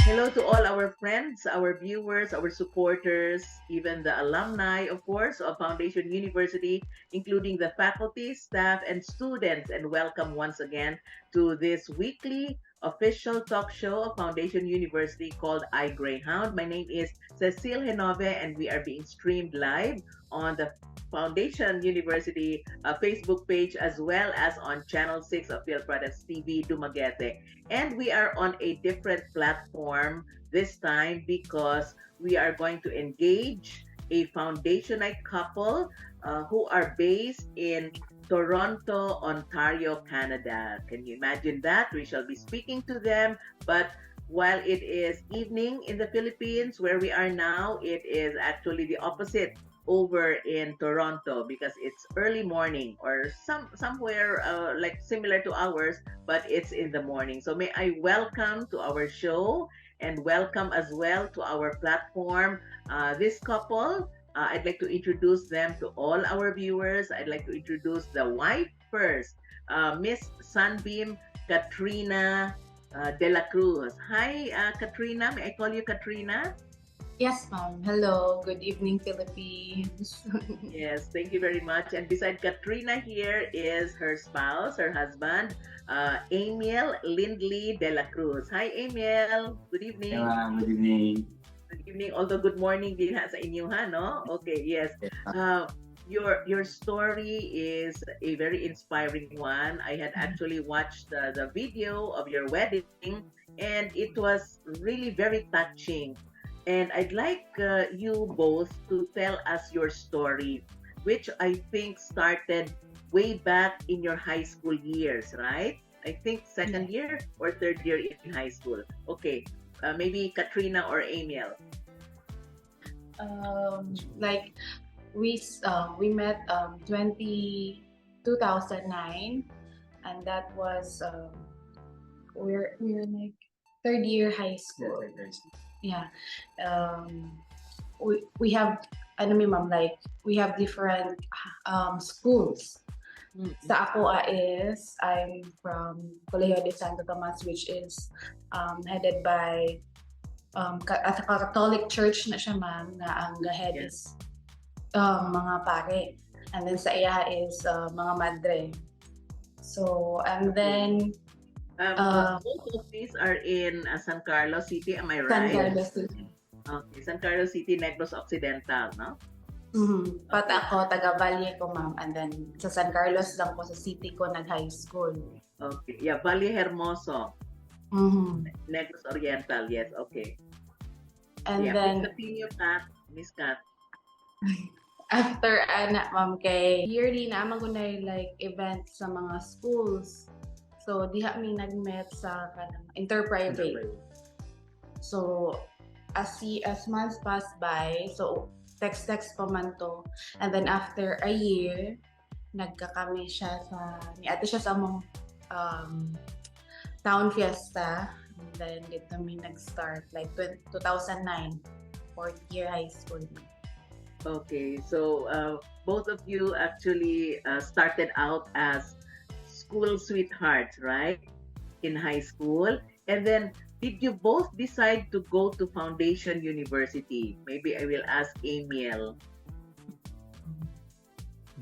Hello to all our friends, our viewers, our supporters, even the alumni, of course, of Foundation University, including the faculty, staff, and students. And welcome once again to this weekly official talk show of Foundation University called iGreyhound. My name is Cecile Henove, and we are being streamed live on the Foundation University Facebook page as well as on Channel 6 of Filproducts TV-Dumaguete. And we are on a different platform this time because we are going to engage a foundationite couple who are based in Toronto, Ontario, Canada. Can you imagine that? We shall be speaking to them, but while it is evening in the Philippines where we are now, it is actually the opposite over in Toronto because it's early morning or somewhere like similar to ours, but it's in the morning. So may I welcome to our show and welcome as well to our platform this couple. I'd like to introduce them to all our viewers. I'd like to introduce the wife first, Miss Sunbeam Katrina de la Cruz. Hi, Katrina. May I call you Katrina? Yes, ma'am. Hello. Good evening, Philippines. Yes, thank you very much. And beside Katrina here is her spouse, her husband, Amiel Lindley de la Cruz. Hi, Amiel. Good evening. Good evening. Good evening. Although good morning din ha sa inyo ha, no? Okay, yes. Your story is a very inspiring one. I had actually watched the video of your wedding, and it was really very touching. And I'd like you both to tell us your story, which I think started way back in your high school years, right? I think second year or third year in high school. Okay, maybe Katrina or Amiel. Like we met 2009, and that was we're like third year high school. Yeah. We have ma'am, like we have different schools. Sa ako is I'm from Colegio de Santo Tomas, which is headed by at a Catholic church na siya, ma'am, na ang head is mga pare, and then sa iya is mga madre. So and then both of these are in San Carlos City, am I right? San Carlos City. Okay, San Carlos City, Negros Occidental, no? Mm-hmm. But ako, taga Valle ko, ma'am. And then, sa San Carlos lang po, sa city ko, nag-high school. Okay. Yeah, Valle Hermoso. Mm-hmm. Negros Oriental, yes, okay. And then, continue, Kat, Miss Kat. After, ma'am, kay yearly na magunay like event sa mga schools. So, diha mi nag-met sa interprivate. So, as months pass by, so text pa man to. And then after a year, nagkakami siya ni ate siya sa among town fiesta. And then dito mi nag-start like 2009, fourth year high school. Okay, so both of you actually started out as school sweethearts, right? In high school. And then, did you both decide to go to Foundation University? Maybe I will ask Amiel.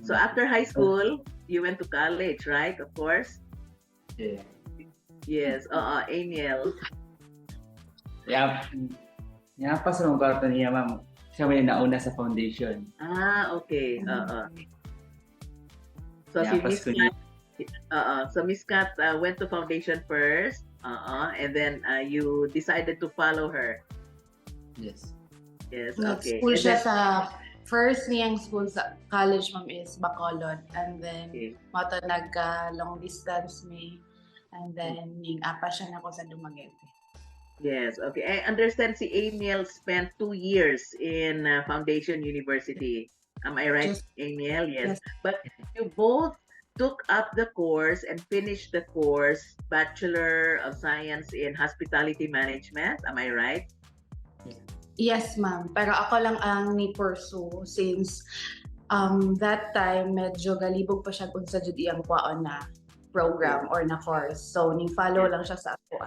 So after high school, you went to college, right? Of course? Yeah. Yes, Amiel. Yeah. Nga pa sa mga kwarto niya, ma'am. Siya may nauna sa foundation. Okay. So si Miss Kat, so Miss Kat went to foundation first, and then you decided to follow her. Yes. Yes, okay. School siya sa first niyang school sa college, ma'am, is Bacolod, and then mato long distance me, and then ning apa siya nako sa Dumaguete. Yes, okay. I understand si Amiel spent 2 years in Foundation University. Am I right, Amiel? Yes. But you both took up the course and finished the course, Bachelor of Science in Hospitality Management. Am I right? Yes, ma'am. Pero ako lang ang ni-pursue since that time medyo galibog pa siya kung sa jud iyang kwaon na program or na course. So, ni-follow lang siya sa ako.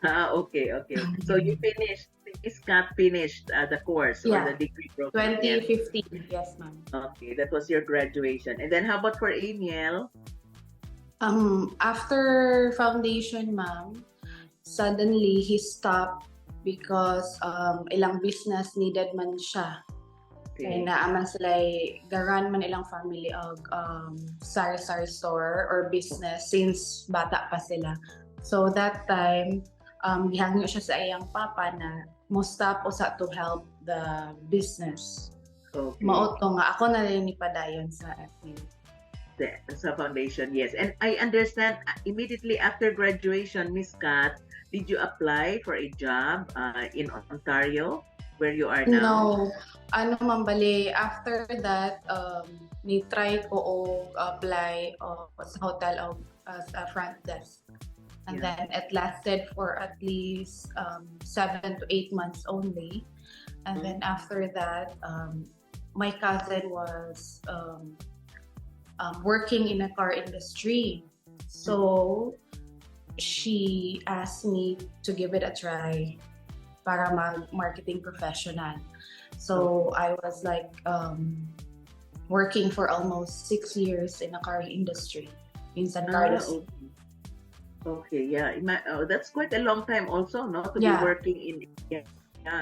Okay, okay. So you finished, Miss Kat finished the course or the Yeah, degree program. Yes. 2015. Yes, ma'am. Okay, that was your graduation. And then how about for Amiel? After foundation, ma'am, suddenly he stopped because ilang business needed man siya. Kaya Okay. naaman sila garan man ilang family og sari-sari store or business since bata pa sila. So that time, gihangyo siya sa iyang papa na mo stop usa to help the business. Okay. Mao to nga ako na rin ipadayon sa FA. Sa foundation, yes. And I understand immediately after graduation, Miss Kat, did you apply for a job in Ontario where you are now? No, ano man bali, after that, ni-try ko og apply sa hotel as a front desk. And Yeah. then it lasted for at least 7 to 8 months only. And then after that, my cousin was working in a car industry. So she asked me to give it a try para mag-marketing professional. So I was like working for almost 6 years in a car industry in San Carlos. Okay. Okay, yeah. That's quite a long time also, no? To be Yeah. working in,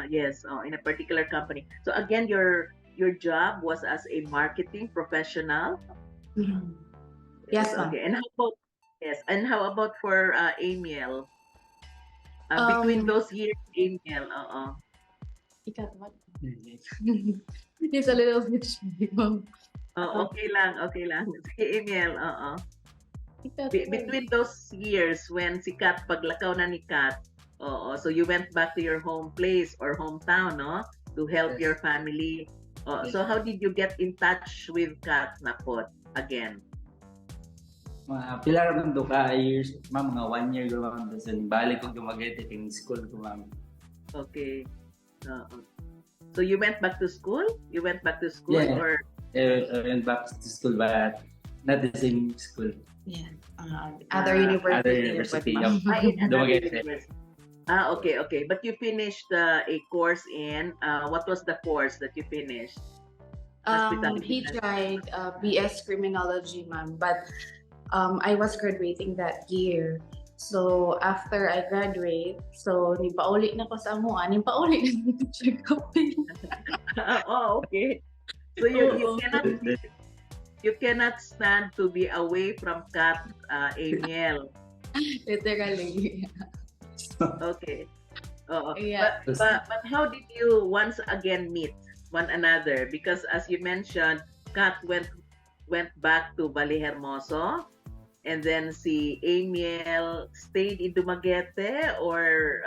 yes, in a particular company. So again, your job was as a marketing professional. Mhm. Yes, ma'am. Okay. And how about how about for Amiel? Between those years, Amiel, Ikaw, what? It's a little bit shy, ma'am. okay lang, okay lang. Sige, Amiel, Ikaw, Between those years when si Kat, paglakaw na ni Kat, so you went back to your home place or hometown, no? To help Yes. your family. So how did you get in touch with Kat na po again? Mga pila ra man do ka years, ma'am, mga 1 year ko ma'am. Tapos balik ko Dumaguete king school ko ma'am. Okay. So you went back to school? You went back to school Yeah. or I went back to school but not the same school. Yeah. Other university. Other university, but, ma'am. in another Dumaguete. university? Okay, okay. But you finished a course in, what was the course that you finished? He tried BS Criminology, ma'am, but I was graduating that year. So after I graduate, so nipauli na ko sa amuan, nipauli na ko sa kapil. Okay. So you cannot stand to be away from Kat, Amiel. Literally. Okay. Yeah. But how did you once again meet one another? Because as you mentioned, Kat went back to Hermoso, and then si Amiel stayed in Dumaguete or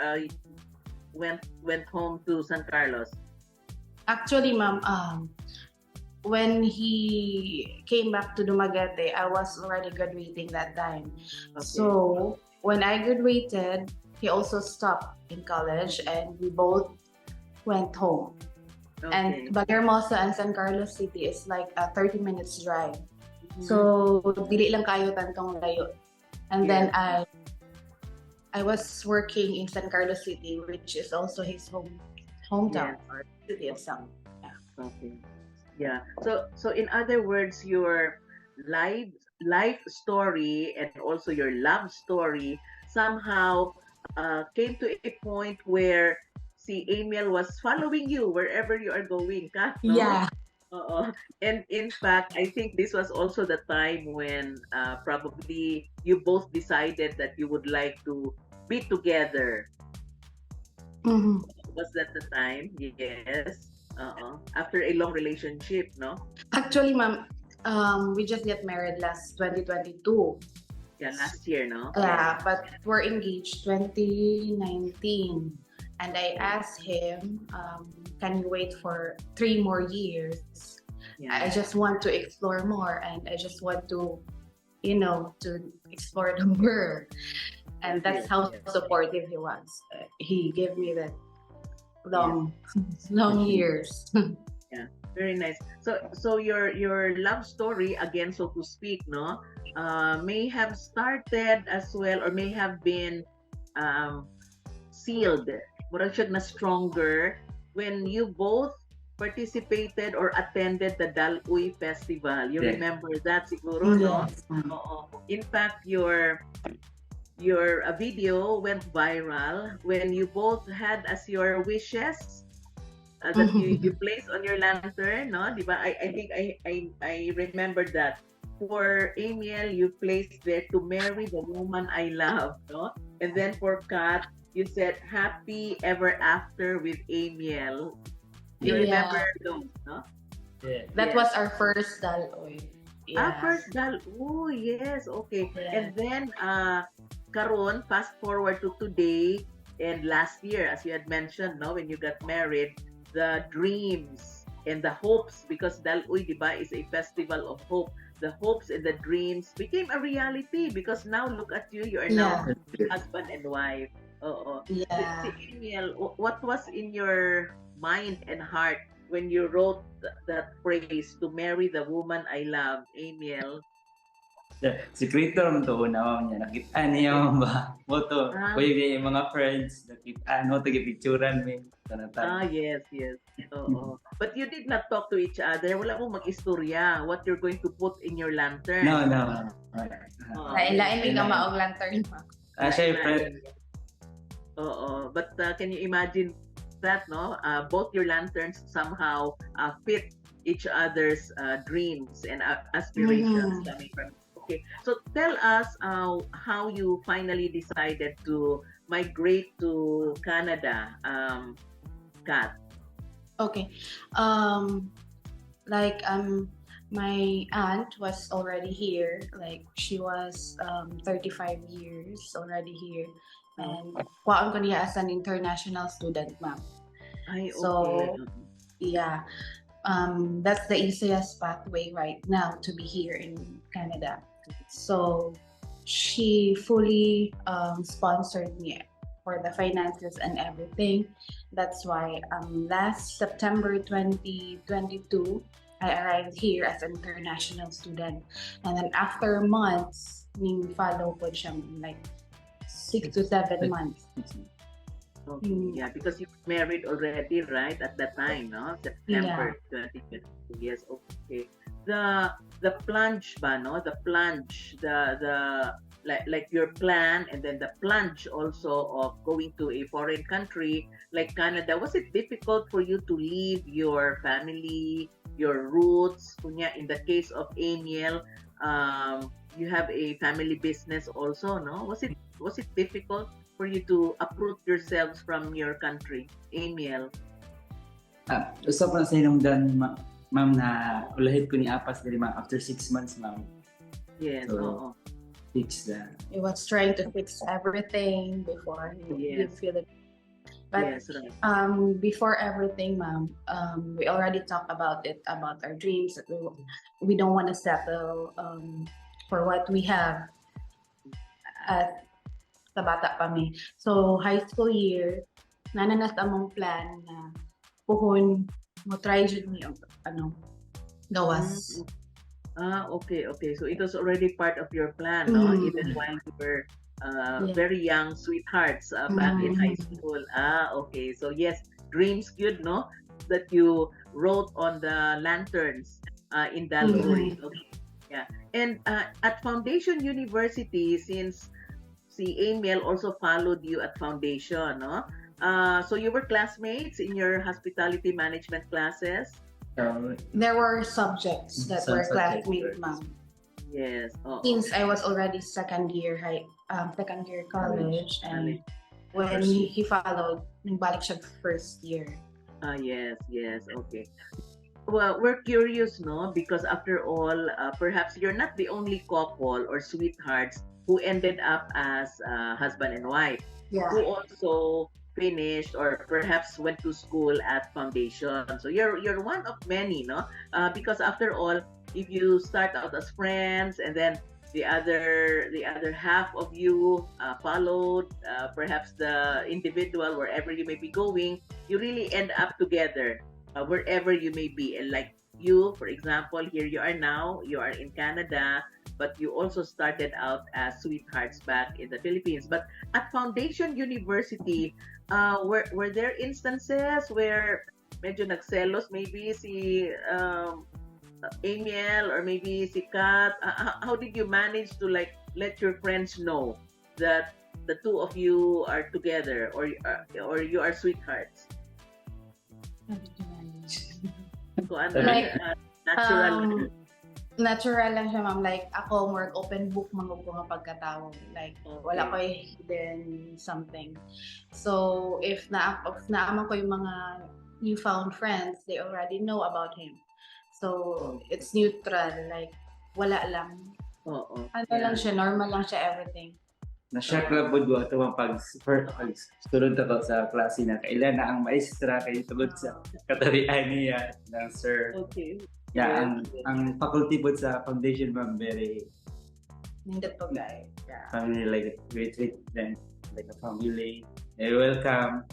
went home to San Carlos. Actually, ma'am, when he came back to Dumaguete, I was already graduating that time. Okay. So when I graduated, he also stopped in college and we both went home. Okay. And Hermosa and San Carlos City is like a 30 minutes drive. Mhm. So dili lang kayo tantong layo. And then I was working in San Carlos City, which is also his hometown or city of San. Okay. Yeah. So in other words, your life story and also your love story somehow came to a point where si Amiel was following you wherever you are going, Kat, no? Yeah. And in fact, I think this was also the time when probably you both decided that you would like to be together. Mhm. Was that the time? Yes. After a long relationship, no? Actually, ma'am, we just get married last 2022. Yeah, last year, no? Yeah, but we're engaged 2019. And I asked him, can you wait for 3 more years? Yeah. I just want to explore more and I just want to, to explore the world. And that's how supportive he was. He gave me that long years. Yeah, very nice. So your love story, again, so to speak, no, may have started as well, or may have been sealed, murag siya na stronger when you both participated or attended the Dal-uy Festival. You Yeah. remember that siguro, no? Yes, ma'am. Oo. In fact, your video went viral when you both had as your wishes that you place on your lantern, no? Di ba? I think I remember that. For Amiel, you placed there to marry the woman I love, no? And then for Kat, you said happy ever after with Amiel. You remember Yeah, those, no? Yeah. that Yes. was our first Dal-uy. Yeah. First Dal. Oh, yes. Okay. Yeah. And then karon fast forward to today and last year, as you had mentioned, no, when you got married, the dreams and the hopes, because Dal-uy, di ba, is a festival of hope. The hopes and the dreams became a reality because now look at you, you are now husband and wife. Oo. Yeah. Si Amiel, what was in your mind and heart when you wrote that phrase to marry the woman I love, Amiel? Sikreto naman to una ma'am niya. Nakita niya ba? Moto. Ah, Kuya yung mga friends. Nakita ano, tagi-picturean mo. yes, yes. Oo. But you did not talk to each other. Wala mong mag-istorya what you're going to put in your lantern. No. Oo. Lain-lain may maong lantern, ma'am. Siya yung friend. Oo. But can you imagine that, no? Both your lanterns somehow fit each other's dreams and aspirations. Coming from. Okay, so tell us how you finally decided to migrate to Canada, Kat. Okay. Like my aunt was already here. Like she was 35 years already here. And kuhaan ko niya as an international student, ma'am. Ay, okay. So, yeah. That's the easiest pathway right now to be here in Canada. So she fully sponsored me for the finances and everything. That's why last September 2022, I arrived here as an international student. And then after months, ning follow po siya, like 6 to 7 months. Okay, yeah, because you were married already, right? At that time, no? September 2022. Yes, okay. The plunge ba, no? The plunge, the like your plan and then the plunge also of going to a foreign country like Canada. Was it difficult for you to leave your family, your roots? Kunya, in the case of Amiel, you have a family business also, no? Was it difficult for you to uproot yourselves from your country, Amiel? Usap na sa hinungdan, ma'am, na ulahid ko ni Apas dali ma'am after 6 months, ma'am. Yes, So, oo. Fix that. He was trying to fix everything before he feel it. But Yes, right. before everything, ma'am, we already talked about it, about our dreams that we don't want to settle for what we have at sa bata pa mi. So high school year, nananas among plan na puhon mo try jud mi gawas. Okay. So it was already part of your plan, no? Even while you were very young sweethearts back in high school. Okay. So yes, dreams good, no? That you wrote on the lanterns in Dal-uy. Okay. Yeah. And at Foundation University, since si Amiel also followed you at Foundation, no? So you were classmates in your hospitality management classes? There were subjects that were classmates, ma'am. Yes. Since I was already second year college, and when he followed, nagbalik siya first year. Yes. Okay. Well, we're curious, no? Because after all, perhaps you're not the only couple or sweethearts who ended up as husband and wife, who also finished or perhaps went to school at Foundation. So you're one of many, no? Because after all, if you start out as friends and then the other half of you followed, perhaps the individual wherever you may be going, you really end up together wherever you may be. And like you, for example, here you are now, you are in Canada, but you also started out as sweethearts back in the Philippines. But at Foundation University, were there instances where medyo nagselos maybe si Amiel or maybe si Kat? How did you manage to like let your friends know that the two of you are together or you are sweethearts? How did you manage? So ano, Like, natural. Natural lang siya, ma'am. Like, ako, more open book mga ko nga pagkatao. Like, wala ko hidden something. So, if naaman ko yung mga newfound friends, they already know about him. So, it's neutral. Like, wala lang. Oo. Ano lang siya, normal lang siya, everything. Na-shock na po ito pag tulod ako sa klase na kailan na ang maestra kayo tulod sa katarian niya ng sir. Okay. Yeah, ang faculty po sa foundation ma'am very Nindot po, guys. Yeah. family, like we treat them like a family. They welcome.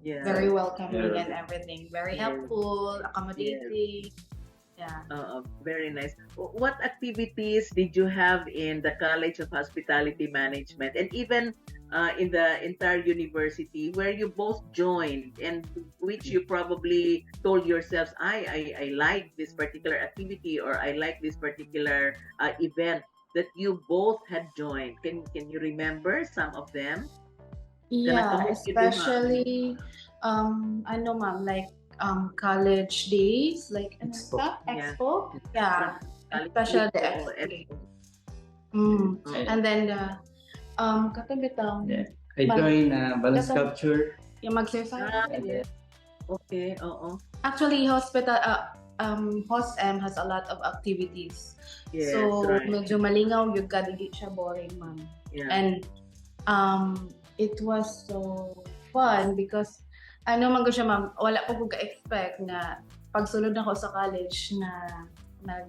Yeah. Very welcoming Yeah. and everything. Very Yes. helpful, accommodating. Yeah. Very nice. What activities did you have in the College of Hospitality Management and even in the entire university where you both joined and which you probably told yourselves, I like this particular activity or I like this particular event that you both had joined? Can you remember some of them? Yeah, Kanang especially, ano ma'am, like, college days, like, ano Expo. sa? Yeah. Expo? Yeah, especially the Expo, expo. Mm. Okay. And then, katabi tang, Yeah. I join balance That's a- sculpture. yung mag-exercise. Yes. Okay, oo. Actually, HOSM has a lot of activities. Yes, So, right. medyo malingaw yung di siya boring, ma'am. Yeah. And it was so fun because ano man ko siya, ma'am, wala ko ka-expect na pagsulod ako sa college na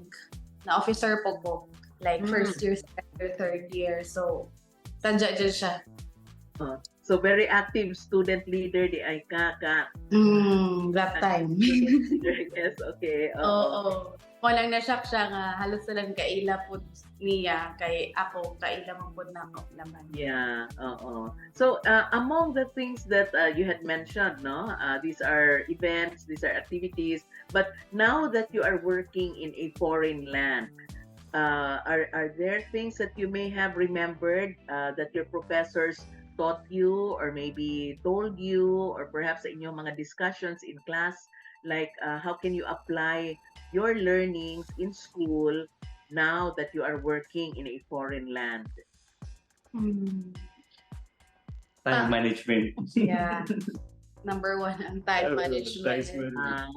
officer po ko. Like first year, second year, third year. So, tadya dyan siya. So very active student leader di ay ka. That time. Yes, okay. Oo. Walang na-shock siya nga halos lang kaila po niya kay ako kaila man po na ako naman. Yeah, oo. So among the things that you had mentioned, no, these are events, these are activities. But now that you are working in a foreign land, are there things that you may have remembered that your professors taught you or maybe told you or perhaps sa inyong mga discussions in class, like how can you apply your learnings in school now that you are working in a foreign land? Time management. Yeah. Number one, ang time management.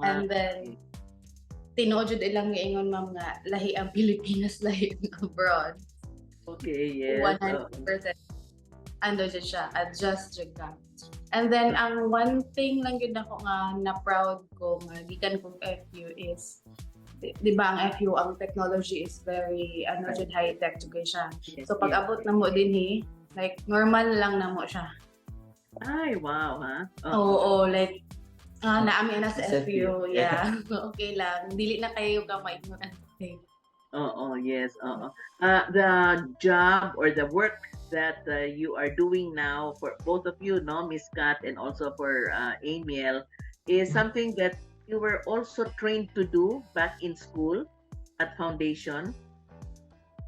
And then, tinuod jud ilang giingon, ma'am, nga lahi ang Pilipinas, lahi ang abroad. Okay, yes. 100%. Ando dyan siya, adjust dyan ka. And then, ang one thing lang yun ako nga na proud ko nga gikan kong FU is, di ba ang FU, ang technology is very, dyan, high-tech jud siya. Yes, So, pag abot na mo din like, normal lang na mo siya. Ay, wow, ha? Oo, like, naami na sa Sa FU, FU. yeah. Okay lang. Dili na kayo ka ma-ignorante. Oh, yes. The job or the work that you are doing now for both of you, no, Miss Kat, and also for Amiel, is something that you were also trained to do back in school at Foundation.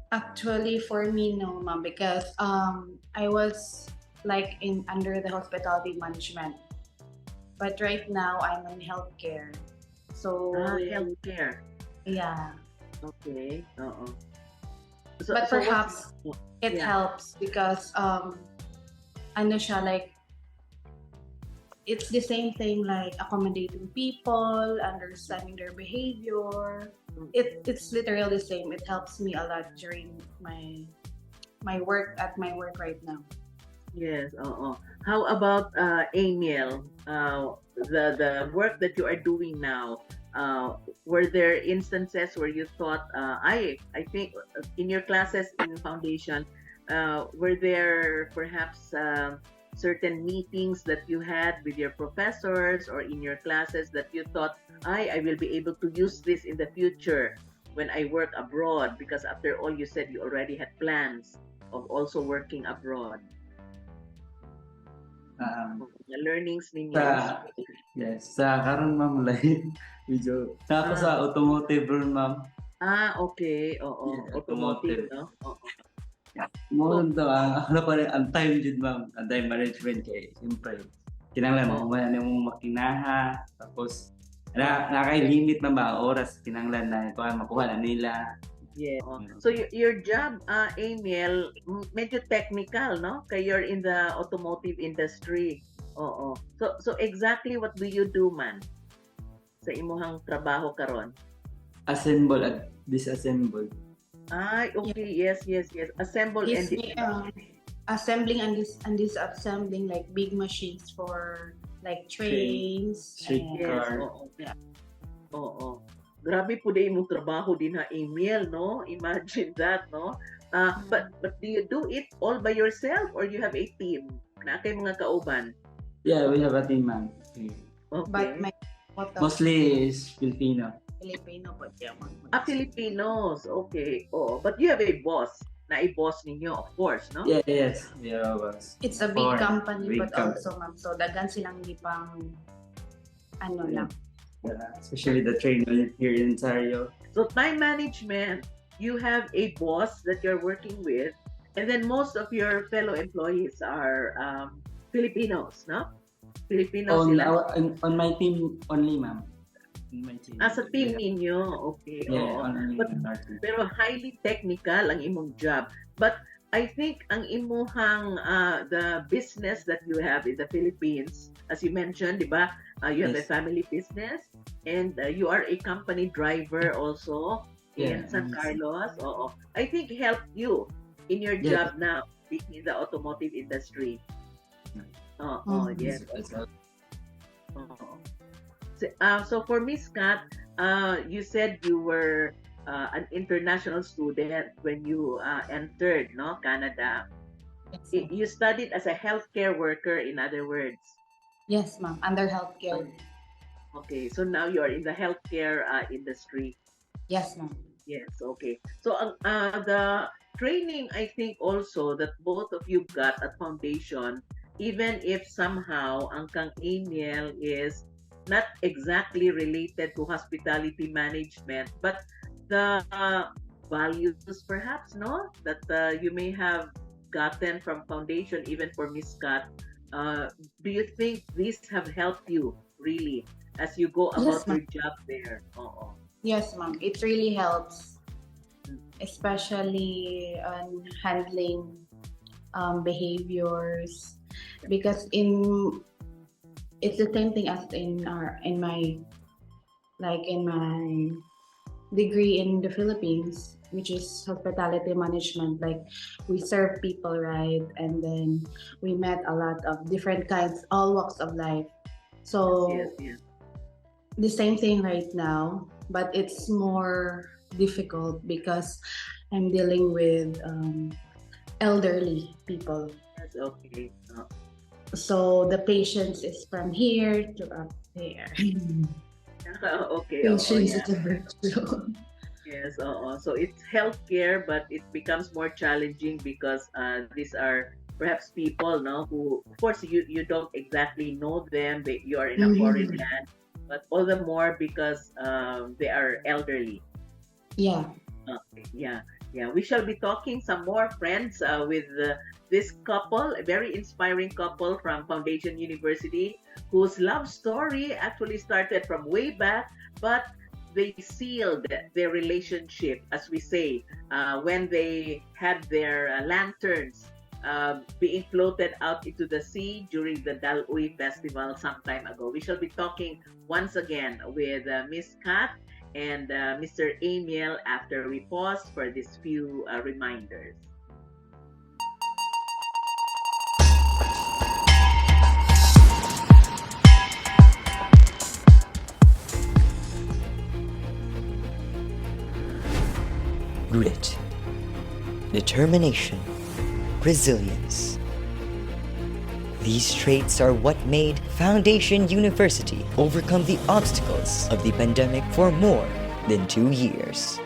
Actually, for me, no, ma'am, because I was like under the hospitality management. But right now, I'm in healthcare. So, Healthcare. yeah. Okay. But perhaps it yeah. helps because ano siya, like, it's the same thing, like accommodating people, understanding their behavior. It's literally the same. It helps me a lot during my work right now. Yes. How about Amiel? The work that you are doing now. Were there instances where you thought, I think in your classes in Foundation, were there perhaps certain meetings that you had with your professors or in your classes that you thought, I will be able to use this in the future when I work abroad? Because after all, you said you already had plans of also working abroad. The learnings ninyo. Sa, yes, sa karon ma'am, like, medyo, ako sa automotive ron ma'am. Okay. Oo. Yeah, Automotive, automotive. no? Oo. Mo to ang ano pa rin, ang time jud ma'am, ang time management kay siyempre. Kinahanglan mo man yung makinaha, tapos nakaka-limit na ba ang oras kinahanglan na ito makuha na nila. Yeah. So your job, Amiel, medyo technical, no? Kaya you're in the automotive industry. Oo. So exactly what do you do, man? Sa imuhang trabaho karon? Assemble at disassemble. Okay. Yes. Assemble Yes, and assembling and disassembling like big machines for like trains streetcar. Yes, oo. Grabe po din yung trabaho din ha, Amiel, no? Imagine that, no? But do you do it all by yourself or you have a team? Na kay mga kauban? Yeah, we have a team ma'am. Okay. but my Mostly is Filipino. Filipino po siya. Filipinos. Okay. Oh, but you have a boss. Na i-boss ninyo, of course, no? Yeah, yes. Yeah, was. It's a big Foreign. company Big but company. also ma'am, so dagan silang gipang ano lang. Especially the train here in Ontario. So time management, you have a boss that you're working with, and then most of your fellow employees are Filipinos, no? Filipinos sila. On my team only, ma'am. On my team. Sa team ninyo, okay. Yeah, Oo. only But- in our team. Pero highly technical ang imong job. But I think ang imuhang the business that you have in the Philippines, as you mentioned, di ba? You have a Yes. family business and you are a company driver also in Yeah, San yes. Carlos. Oo. I think helped you in your Yeah. job now in the automotive industry. Yes. Oo. So for Miss Kat, you said you were an international student when you entered, no, Canada. You studied as a healthcare worker, in other words. Yes, ma'am. Under healthcare. Okay, so now you are in the healthcare industry. Yes, ma'am. Yes, okay. So the training, I think also that both of you got at foundation, even if somehow ang kang Amiel is not exactly related to hospitality management, but the values perhaps, no, that you may have gotten from foundation, even for Miss Scott. Do you think these have helped you really as you go about Yes, your job there? Oo. Yes, ma'am. It really helps, especially on handling behaviors, because it's the same thing as in my degree in the Philippines, which is hospitality management. Like we serve people, right? And then we met a lot of different kinds, all walks of life. So Yes. the same thing right now, but it's more difficult because I'm dealing with elderly people. Yes, okay. So the patience is from here to up there. Okay. Patience Yeah. is a virtue. Yes, so it's healthcare, but it becomes more challenging because these are perhaps people, no, who, of course, you don't exactly know them. You are in a foreign land, but all the more because they are elderly. Yeah. Yeah. We shall be talking some more, friends, with this couple, a very inspiring couple from Foundation University, whose love story actually started from way back, but they sealed their relationship, as we say, when they had their lanterns being floated out into the sea during the Dal-uy Festival some time ago. We shall be talking once again with Miss Kat and Mr. Amiel after we pause for these few reminders. Grit, determination, resilience. These traits are what made Foundation University overcome the obstacles of the pandemic for more than 2 years.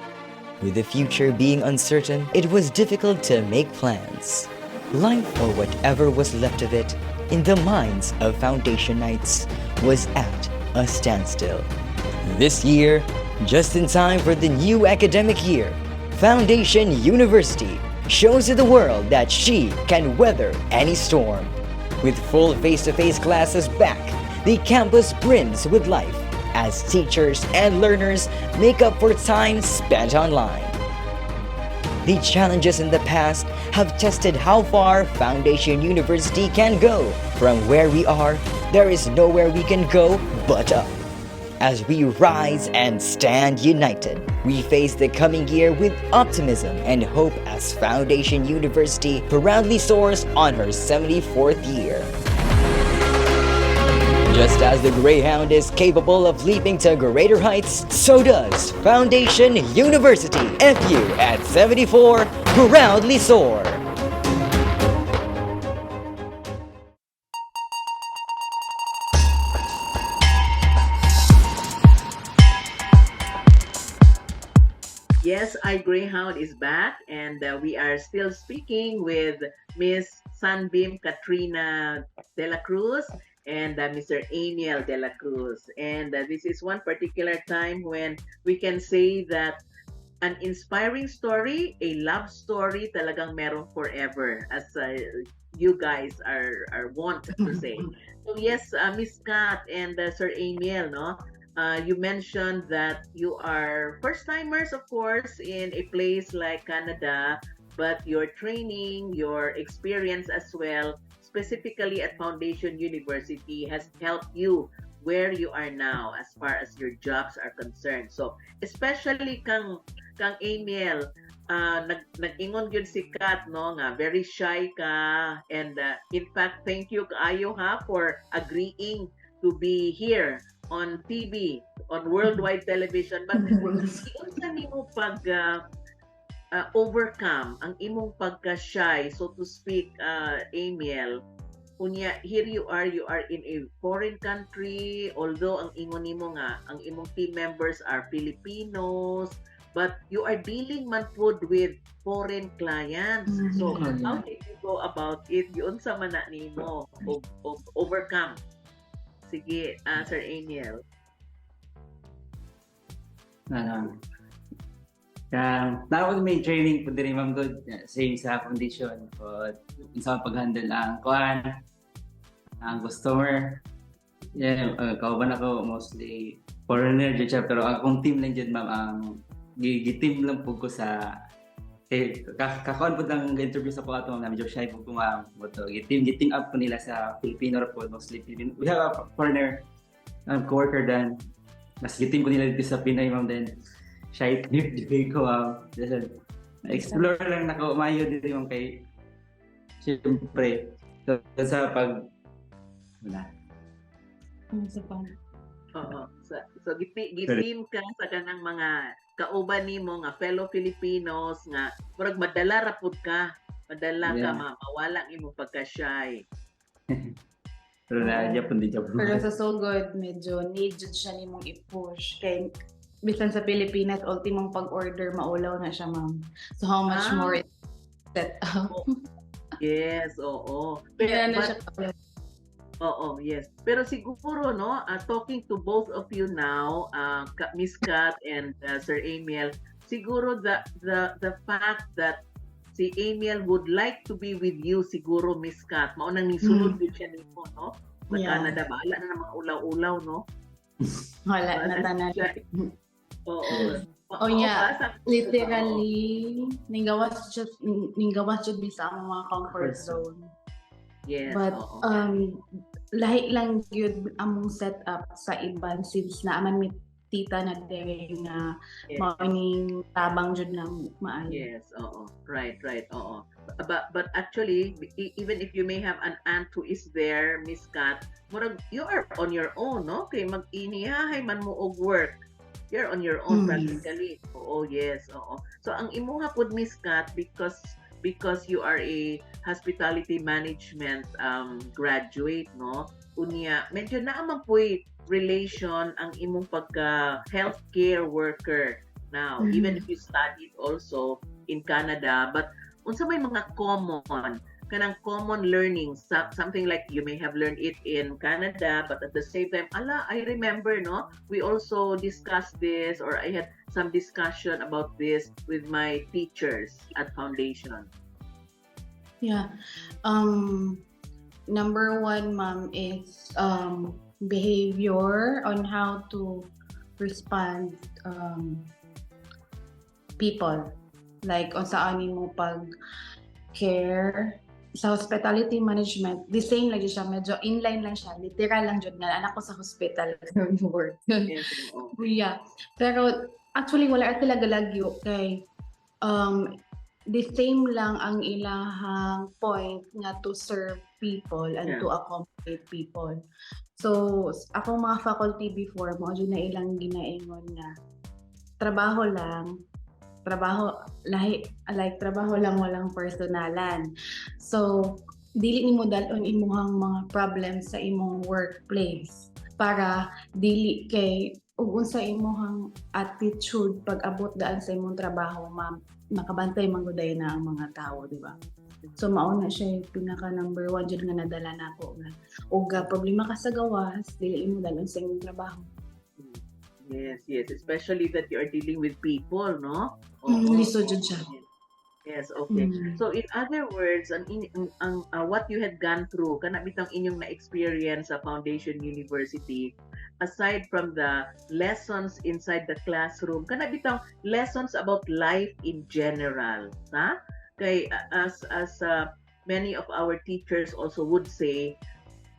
With the future being uncertain, it was difficult to make plans. Life, or whatever was left of it, in the minds of Foundationites, was at a standstill. This year, just in time for the new academic year, Foundation University shows to the world that she can weather any storm. With full face-to-face classes back, the campus brims with life as teachers and learners make up for time spent online. The challenges in the past have tested how far Foundation University can go. From where we are, there is nowhere we can go but up. As we rise and stand united, we face the coming year with optimism and hope as Foundation University proudly soars on her 74th year. Just as the Greyhound is capable of leaping to greater heights, so does Foundation University. FU at 74 proudly soar. Yes, iGreyhound is back, and we are still speaking with Miss Sunbeam Katrina de la Cruz and Mr. Amiel de la Cruz. And this is one particular time when we can say that an inspiring story, a love story, talagang meron forever, as you guys are wont to say. So yes, Miss Kat and Sir Amiel, no? You mentioned that you are first-timers, of course, in a place like Canada, but your training, your experience as well, specifically at Foundation University, has helped you where you are now as far as your jobs are concerned. So, especially kang Amiel, nag-ingon yun si Kat, no, nga, very shy ka, and in fact, thank you kaayo ha for agreeing to be here on TV, on worldwide television. But unsa nimo pag overcome ang imong pagka-shy, so to speak, Amiel? Unya, here you are in a foreign country, although ang ingon nimo nga, ang imong team members are Filipinos, but you are dealing man food with foreign clients. So, how did you go about it? Yun sa mana nimo, overcome. Sige, Sir Amiel. Dapat may training po din, Ma'am God, same sa condition po, sa pag-handle ang kuan, ang customer. Yeah, kauban ako mostly foreigner dyan siya, pero akong team lang dyan, Ma'am, ang gi-team lang po ko sa kakuan po ng interview sa po ato, Ma'am, medyo shy po ko, Ma'am, gi-team up po nila sa Filipino po, mostly Filipino. We have a foreigner co-worker dan, mas gi-team ko nila dito sa Pinay, Ma'am, then shy trip ko, explore lang nako mayo dito yung kay siyempre sa pag wala. Oo. So giteam ka sa kanang mga kauban nimo nga fellow Filipinos nga murag madala ra pud ka. Madala ka, mawala imo pagka-shy. Pero na Japan di Japan. Pero sa so good, medyo need jud siya nimong i-push kay bisan sa Pilipinas, ultimong pag-order, maulaw na siya, ma'am. So, how much more is set up? Yes, oo. Kaya na But, siya. oo, yes. Pero siguro, no, talking to both of you now, Miss Kat and Sir Amiel, siguro the fact that si Amiel would like to be with you, siguro, Miss Kat, maunang nisulod din siya nito, no? Sa Canada, bahala na ng mga ulaw-ulaw, no? Wala na tanan. Oo. Oh yeah, literally, ninggawas jud bisa ang mga comfort zone. Yes. But lahi lang yun among setup sa iban since naaman mi tita na dere nga morning tabang jud na maayo. Yes, oo. Right, oo. But actually, even if you may have an aunt who is there, Miss Kat, murag you are on your own, no? Kay mag-inihahay man mo og work. You're on your own practically. Oo, yes, oo. So ang imuha pud, Miss Kat, because you are a hospitality management graduate, no? Unya, medyo naaman po'y relation ang imong pagka healthcare worker now, even if you studied also in Canada, but unsa may mga kanang common learnings, something like you may have learned it in Canada, but at the same time, I remember, no, we also discussed this, or I had some discussion about this with my teachers at foundation. Yeah. Number one, ma'am, is behavior on how to respond people. Like, on saan mo pag care sa hospitality management, the same lang siya, medyo inline lang siya, literal lang jud nga anak ko sa hospital work. Yes, Yeah. Pero actually wala sila galagyo kay the same lang ang ilahang point nga to serve people and to accommodate people. So ako mga faculty before mo na ilang ginaingon na trabaho lang walang personalan. So dili nimo dalon imong mga problems sa imong workplace para dili kay ug unsa imong attitude pag abot daan sa imong trabaho, makabantay man gud na ang mga tao, di ba? So mao na siya pinaka number one jud nga nadala nako nga ug problema ka sa gawas dili imo dalon sa imong trabaho. Yes, especially that you are dealing with people, no? Lisod jud siya. Yes, okay. So in other words, what you had gone through, kana bitang inyong na-experience sa Foundation University, aside from the lessons inside the classroom, kana bitang lessons about life in general, ha? Kay as many of our teachers also would say,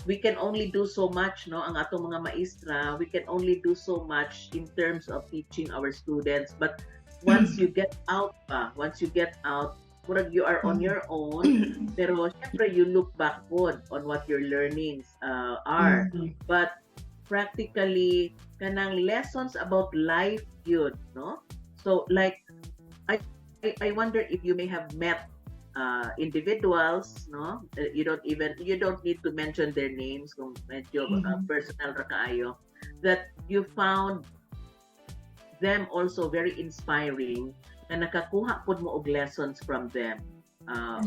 we can only do so much, no? Ang atong mga maestra, we can only do so much in terms of teaching our students, but once you get out, you are on your own, pero syempre you look backward on what your learnings are. But practically, kanang lessons about life yun, no? So like, I wonder if you may have met individuals, no? You don't need to mention their names kung medyo personal ra kaayo, that you found them also very inspiring na nakakuha pod mo og lessons from them.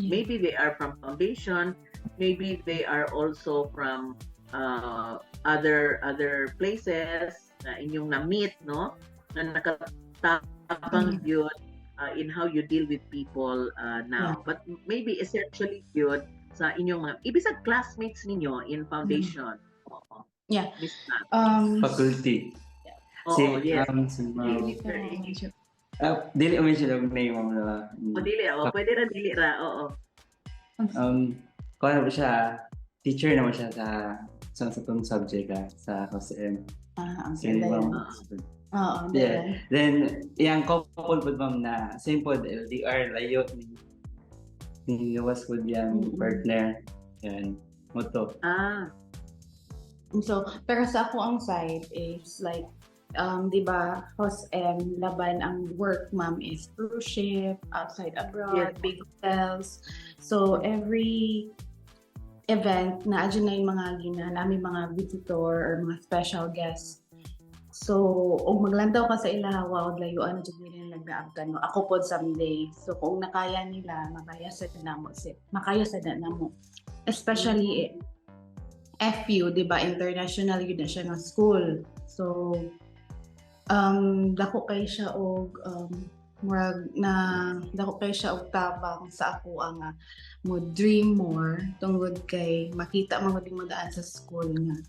Maybe they are from foundation, maybe they are also from other places na inyong na-meet, no? Na nakatabang yun in how you deal with people now. But maybe essentially yun sa inyong mga ibisag classmates ninyo in foundation. Yeah. Faculty. Yes. Dili o mention og name mo na. Dili, pwede ra dili ra, oo. Kung ano siya, teacher naman siya sa tong subject sa KCM. Then yang couple pod ma'am na same pod LDR layo ni was pod yang partner yan moto. So pero sa ako ang side is like di ba, HOSM, laban ang work, ma'am, is cruise ship, outside abroad, big hotels. So, every event na adyan na yung mga namin mga visitor or mga special guests. So, kung maglantaw ka sa ilahawa, o layuan na dyan nila nagdaabtan mo. Ako po someday. So, kung nakaya nila, makaya sa na mo. Especially, FU, di ba, international yun na siya ng school. So, dako kay siya og dako kay siya og tabang sa ako ang mo dream more tungod kay makita man gud mo daan sa school nga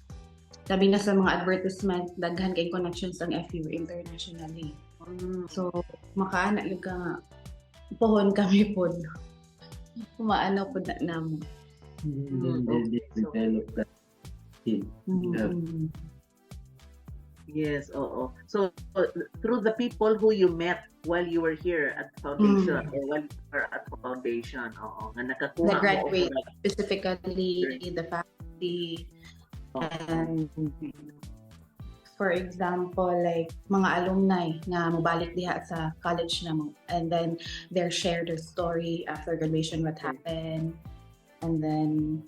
labi na sa mga advertisement daghan kay connections ang FU internationally. So makaana yung ka nga pohon kami pod kumaano pod na namo. Yes, oo. So, through the people who you met while you were here at foundation, or while you were at foundation, nga nakakuha the graduate, specifically the faculty, and for example, like mga alumni nga mobalik diha sa college na mo, and then they share their story after graduation, what happened, and then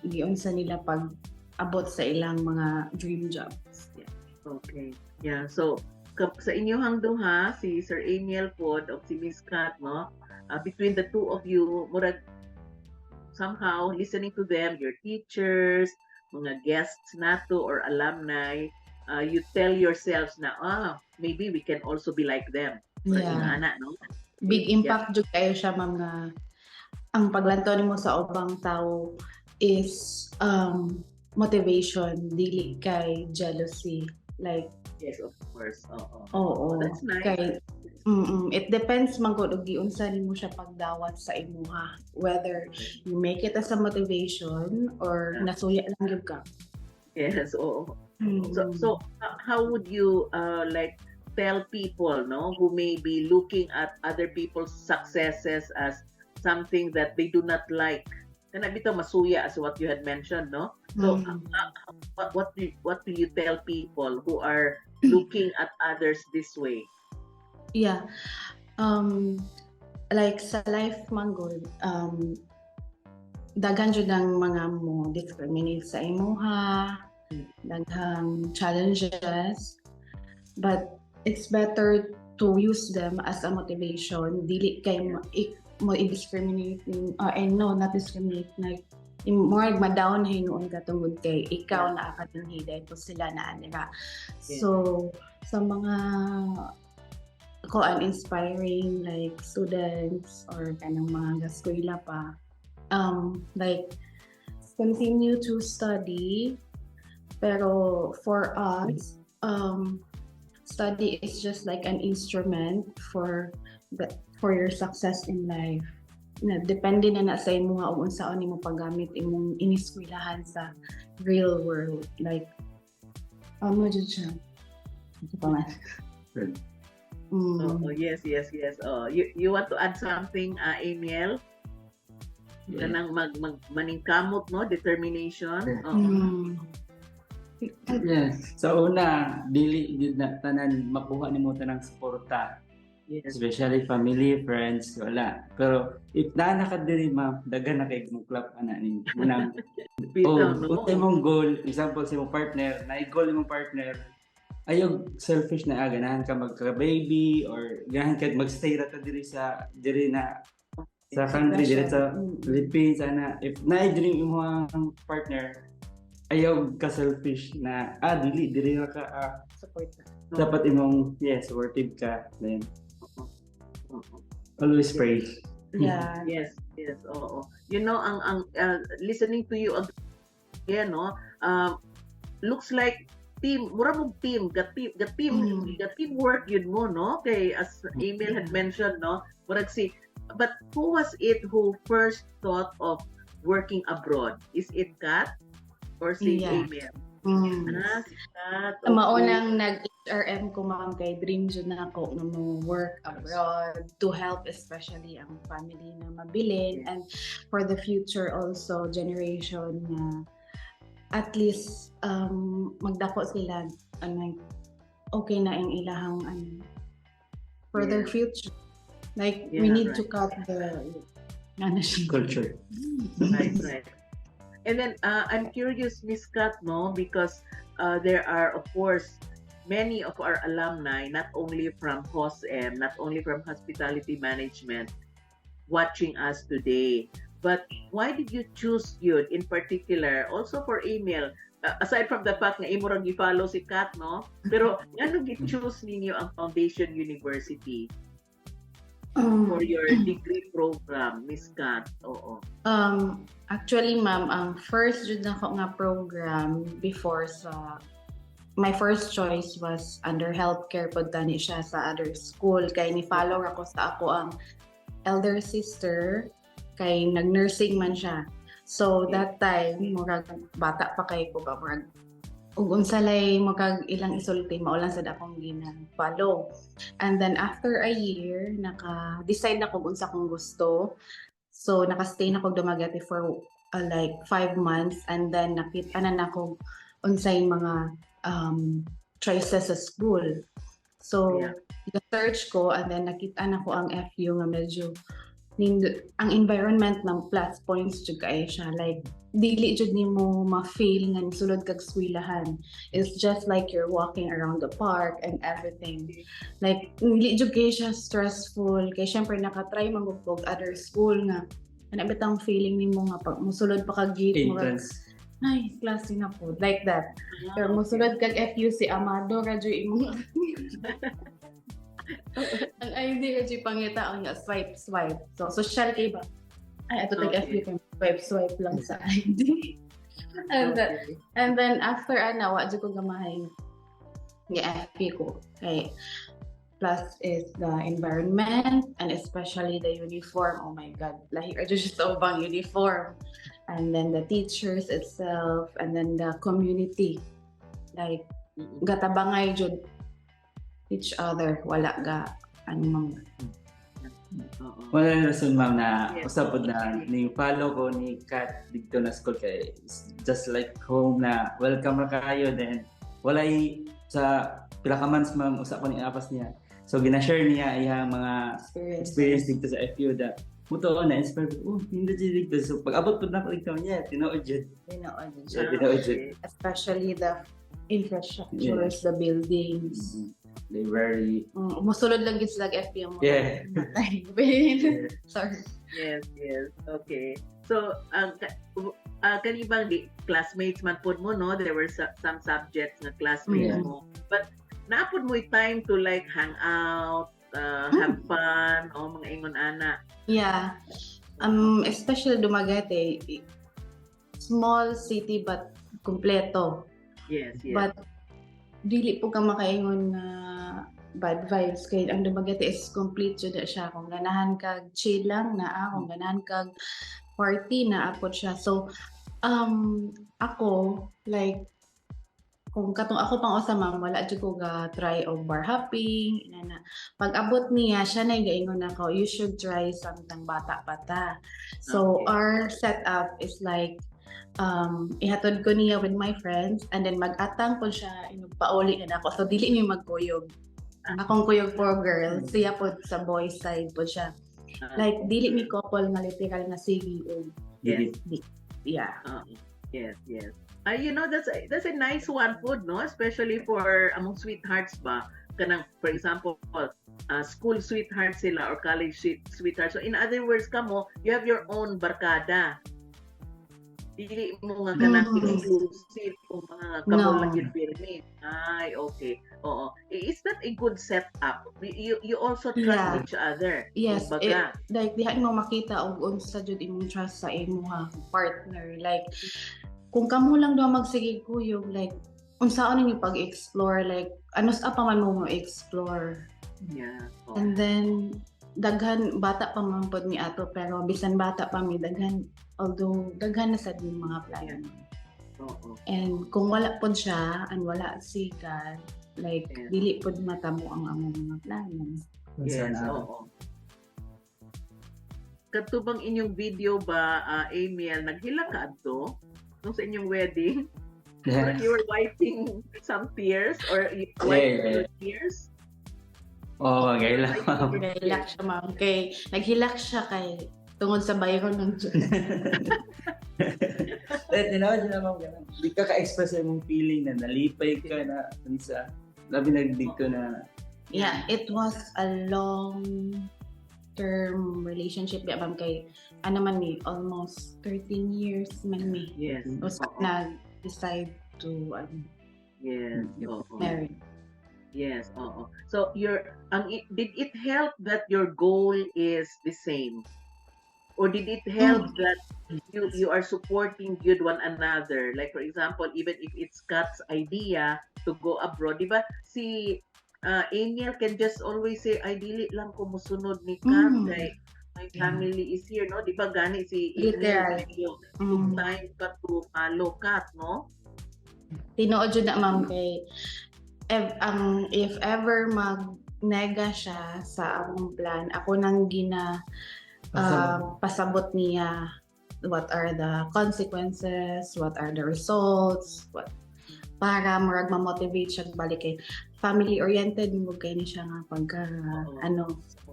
giun sa nila pag abot sa ilang mga dream jobs. Okay. Yeah. So sa inyong duha si Sir Amiel pod o si Miss Kat no, between the two of you murag somehow listening to them, your teachers, mga guests nato or alumni, you tell yourselves na maybe we can also be like them. Murag Yeah. ana no. Big impact jud kayo siya mga ang paglantaw nimo sa ubang tao is motivation dili kay jealousy like Yes, of course. Oo. oo That's nice. kay it depends man gud og giunsa nimo siya pagdawat sa imuha whether you make it as a motivation or Yeah. nasuya lang gyud ka. Yes, oo. Mm. So how would you like tell people no who may be looking at other people's successes as something that they do not like? Kana bitaw masuya as what you had mentioned, no? So what do you tell people who are looking at others this way? Yeah. Like sa life man gud daghan jud ang mga mo discriminate sa imuha, daghang challenges, but it's better to use them as a motivation dili kay mo i-discriminate not discriminate like more ma-down hinuon ka tungod kay ikaw na akatinhiday ko sila na nila. So sa mga inspiring like students or kanang mga eskwela pa like continue to study pero for us study is just like an instrument for your success in life. Na depende na sa imo nga ug unsaon nimo paggamit imong iniskwelahan sa real world like ano jud siya. Ito pa man. Oh, yes. You want to add something, Amiel? Kanang maningkamot no, determination. Yes. Sa una, dili gid na tanan makuha nimo tanang suporta. Yes. Especially family, friends, wala. Pero if na ka diri ma'am, daghan na kay mo club ana ni. Munang Bitaw, no? kung imong goal, example sa imong partner, na goal imong partner, ayaw selfish na ganahan ka magka-baby or ganahan ka magstay ra ta diri na sa country diri sa Philippines ana. If na-dream imong partner, ayaw ka selfish na dili ra ka Support na. dapat imong supportive ka then always pray. Yeah. Yes. Oo. You know, ang listening to you again, no, looks like mura mong team, teamwork yun mo, no? Kay as Amiel had mentioned, no, murag but who was it who first thought of working abroad? Is it Kat or si Amiel? Si Kat. Okay. Maunang nag-HRM ko ma'am kay dream jud na ako na mo work abroad to help especially ang family na mabilin and for the future also generation na at least magdako sila okay na ang ilahang for their future like we need to cut the Culture. Right. And then I'm curious, Miss Kat, no, because there are, of course, many of our alumni, not only from HOSM, not only from hospitality management, watching us today. But why did you choose yun in particular? Also for Amiel, aside from the fact na imo ra gi-follow si Kat, no? Pero ano gi-choose ninyo ang Foundation University for your degree program, Miss Kat? Oo. Actually, ma'am, ang first jud nako nga program before sa my first choice was under healthcare pod tani siya sa other school kay ni follow ako sa ako ang elder sister kay nag-nursing man siya. So that time murag bata pa kay ko ba murag ug unsa lay magag ilang isulti mao lang sad akong gina-follow. And then after a year naka-decide na ko unsa kong gusto. So naka-stay na ko Dumaguete for like 5 months and then nakita na nako unsay mga choices sa school. So search ko and then nakita na ko ang FU nga medyo ang environment ng plus points jud kay siya like dili jud nimo ma-feel nga sulod kag eskwelahan. It's just like you're walking around the park and everything. Like dili jud kay siya stressful kay syempre naka-try man og other school nga ana bitang feeling nimo nga pag musulod pa kag gate mo Entrance. ay klase na po like that. Pero musulod kag FUC Amado ra jud imong ang ID ra jud pangita nga swipe. So social kay ba? Ay, ato tag FB swipe lang sa ID. And then after wa jud ko gamahay nga FB ko. Okay. Plus is the environment and especially the uniform. Oh my God, lahi ra jud sa ubang uniform. And then the teachers itself and then the community. Like gatabangay jud each other, wala ga anumang Wala na rason ma'am na Yes. usapod na ni follow ko ni Kat dito na school kay it's just like home na welcome ra kayo then walay sa pila ka months ma'am usap ko ni apas niya. So gina-share niya iyang mga experience dito sa FU da muto na inspire ko hindi jud dito so pag abot pud na ko ikaw niya tinuod jud. Tinuod jud. especially the infrastructures, the buildings. They very Musulod lang gid sila FB mo. Yeah. Sorry. Yes. Okay. So, kanibang classmates man pod mo, no? There were some subjects na classmates Yeah. mo. But, naapod mo time to like hang out, have fun, o mga ingon ana. Yeah. Especially Dumaguete, small city but kumpleto. Yes. But dili po ka makaingon na bad vibes kay ang Dumaguete is complete jud na siya kung ganahan kag chill lang na kung ganahan kag party na apod siya. So ako like kung katong ako pang usa ma'am wala jud ko ga try og bar hopping inana. Pag abot niya siya na gaingon nako you should try something bata-bata. So Okay. our setup is like ihatod ko niya with my friends and then mag-atang po siya pauli na ako. So dili mi magkuyog. Akong kuyog for girls, siya po sa boys side po siya. Like dili mi couple nga literal nga sige og Yes. yeah. Yes. That's a nice one food, no? Especially for among sweethearts ba? Kanang, for example, school sweethearts sila or college sweethearts. So in other words, kamo, you have your own barkada. Dili mo nga kanang exclusive kung mga couple lang yun pirmi. Ay, okay. Oo. Is that a good setup? You also trust Yeah. each other. Yes, Kumbaga. like diha mo makita og unsa jud imong trust sa imong partner. Like kung kamo lang daw magsigig kuyog like unsaon ninyo pag-explore like anos pa man mo explore. Yeah. Oo. And then daghan bata pa man pod mi ato pero bisan bata pa mi daghan although daghan na sad yung mga plano. Oo. And kung wala pod siya and wala sikat like Yeah. dili pod matamo ang among mga plano. Yes, oo. Katubang inyong video ba, Amiel, naghila ka adto nung sa inyong wedding? Or you were wiping some tears or you wiping your tears? Oh, gay lang ma'am. Naghilak siya ma'am kay naghilak siya kay tungod sa bayron ng Diyos. Tinawag siya naman ganun. Di ka ka-express yung feeling na nalipay ka na sa labi nagdito na Yeah, it was a long term relationship ya ma'am kay ano man mi almost 13 years man mi. Yes. Was Oo. nag-decide to Yes. Oo. marry. Yes. Oo. So did it help that your goal is the same? Or did it help that you are supporting good one another? Like for example, even if it's Kat's idea to go abroad, di ba? Si Amiel can just always say, ay dili lang ko musunod ni Kat kay my family is here, no? Di ba gani si Amiel yung time ka to follow Kat, no? Tinuod jud na ma'am kay if ever mag-nega siya sa among plan, ako nang pasabot niya what are the consequences, what are the results, para murag ma-motivate siya balik kay family-oriented mo kay ni siya nga pagka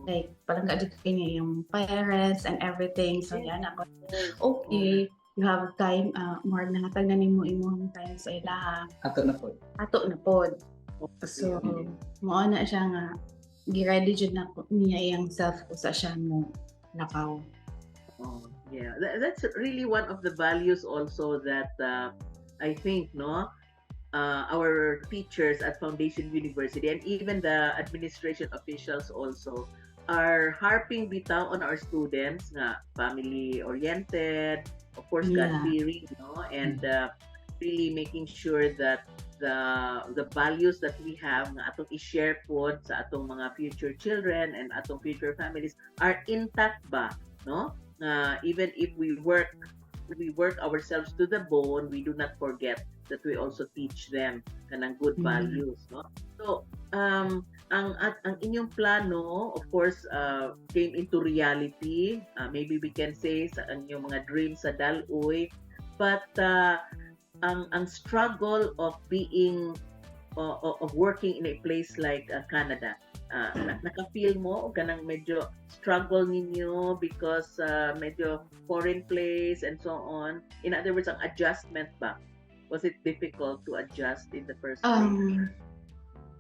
like parang gadget kay niya yung parents and everything. So yan ako, okay, you have time, more nahatag na nimo imong time sa ilaha. Ato na po. Ato na pod. So, mao na siya nga gi-ready jud na niya iyang self ko sa siya mo nakaw. Oh, yeah, that's really one of the values also that I think, no, our teachers at Foundation University and even the administration officials also are harping bitaw on our students nga family oriented, of course Yeah. God-fearing, no, and really making sure that the values that we have nga atong i-share pod sa atong mga future children and atong future families are intact ba, no? Even if we work ourselves to the bone, we do not forget that we also teach them kanang good values, no? So, ang inyong plano, of course, came into reality. Maybe we can say sa inyong mga dreams sa Dal-uy, but ang struggle of being of working in a place like Canada, naka-feel mo o ganang medyo struggle ninyo because medyo foreign place and so on? In other words, ang adjustment ba? Was it difficult to adjust in the first place?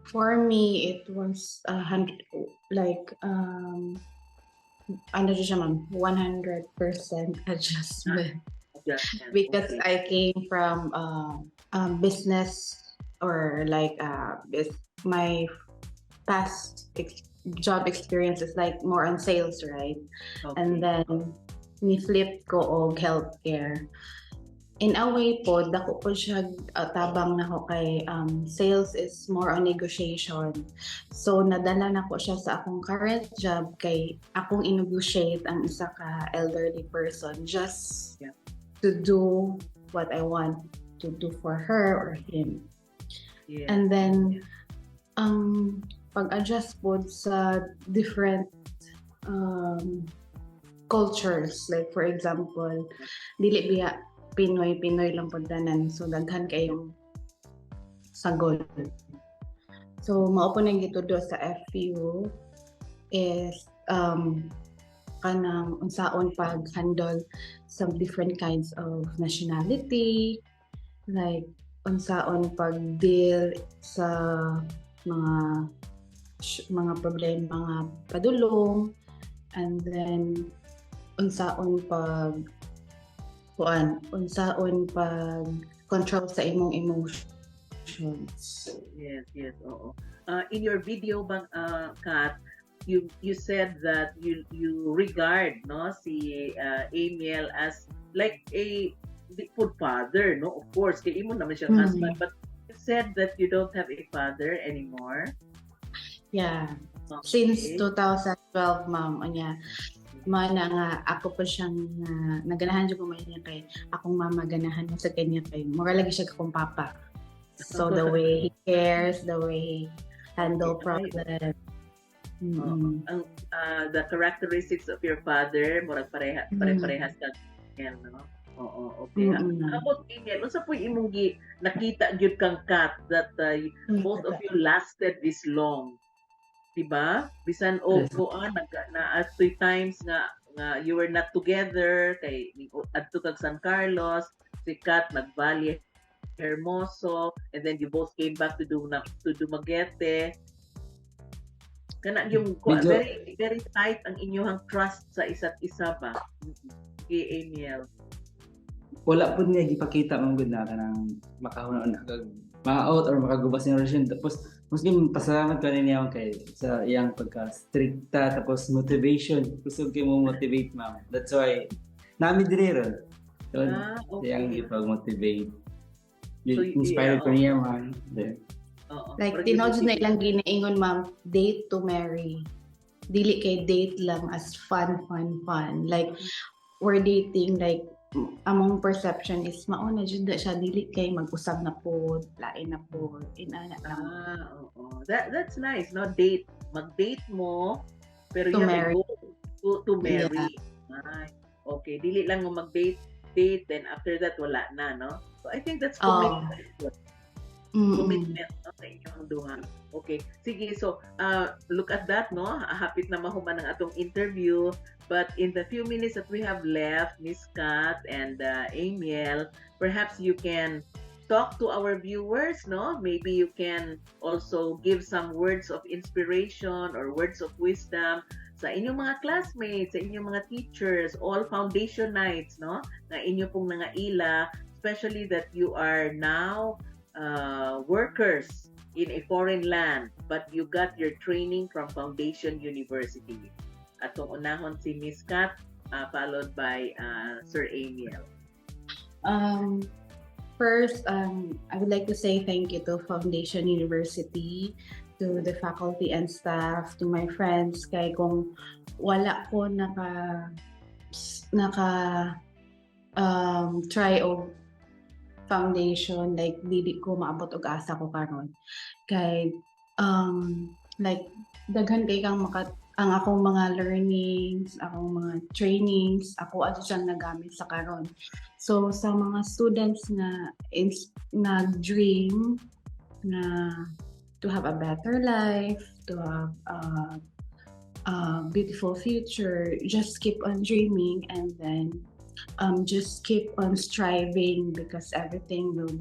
For me, it was 100 adjustment. Adjustment, Because okay. I came from business or my past job experience is like more on sales, right? Okay. And then ni-flip ko og healthcare. In a way po, dako po siya tabang na ko kay sales is more on negotiation. So nadala na ko siya sa akong current job kay akong i-negotiate ang isa ka elderly person just to do what I want to do for her or him. Yeah. And then pag-adjust po sa different cultures, like for example, dili biya Pinoy lang po tanan. So, daghan kayong sagol. So, mao po nang gitudo sa FU is kanang unsaon pag-handle some different kinds of nationality, like unsaon pag-deal sa mga problema nga padulong, and then unsaon pag-control sa imong emotions. Yes, oo. In your video bang Kat, you said that you regard, no, si Amiel as like a food father, no? Of course, kay imo naman siyang husband, but you said that you don't have a father anymore. Yeah. Okay. Since 2012, ma'am, mana nga ako pa siyang naganahan siya kumain niya kay akong mama ganahan mo sa kanya kay mura lagi siya akong papa. So the way he cares, the way he handle problems. The characteristics of your father murag parehas ka yan, no? Oo, okay. About Amiel, unsa po imong nakita gyud kang Kat that both of you lasted this long? Diba? Bisan na at 3 times nga you were not together kay adto kag San Carlos, si Kat nag-Valle Hermoso, and then you both came back to Dumaguete. Kana yung very very tight ang inyong trust sa isa't isa ba? Kay Amiel. Wala po niya gipakita man gud na kanang makahuna na kag ma-out or makagubas ni relasyon. Tapos mas pasalamat ka niya kay sa iyang pagka-stricta, tapos motivation. Gusto ko mo motivate, ma'am. That's why namin dire ron. So, okay. Iyang ipag-motivate. So, Inspire ko niya, ma'am. Like, tinodjud na ilang ginaingon, ma'am, date to marry. Dili kay date lang as fun. Like, we're dating, like, among perception is mauna jud na siya dili kay mag-usab na po, lain na po, inana lang. Oo. That's nice, no? Mag-date mo, pero To you marry. to marry. Yeah. Ay, okay, dili lang mo mag-date, then after that wala na, no? So I think that's commitment. Commitment, no, sa inyong duha. Okay, sige, so look at that, no? Hapit na mahuman ang atong interview. But in the few minutes that we have left, Miss Kat and Amiel, perhaps you can talk to our viewers, no? Maybe you can also give some words of inspiration or words of wisdom sa inyong mga classmates, sa inyong mga teachers, all foundation nights, no? Na inyo pong nangaila, especially that you are now workers in a foreign land, but you got your training from Foundation University. Atong unahon si Miss Kat, followed by Sir Amiel. First, I would like to say thank you to Foundation University, to the faculty and staff, to my friends. Kay kung wala ko try og foundation, like dili ko maabot og asa ko karon. Kay like daghan kay kang ang akong mga learnings, akong mga trainings, ako ato siyang nagamit sa karon. So sa mga students na dream na to have a better life, to have a beautiful future, just keep on dreaming, and then just keep on striving, because everything will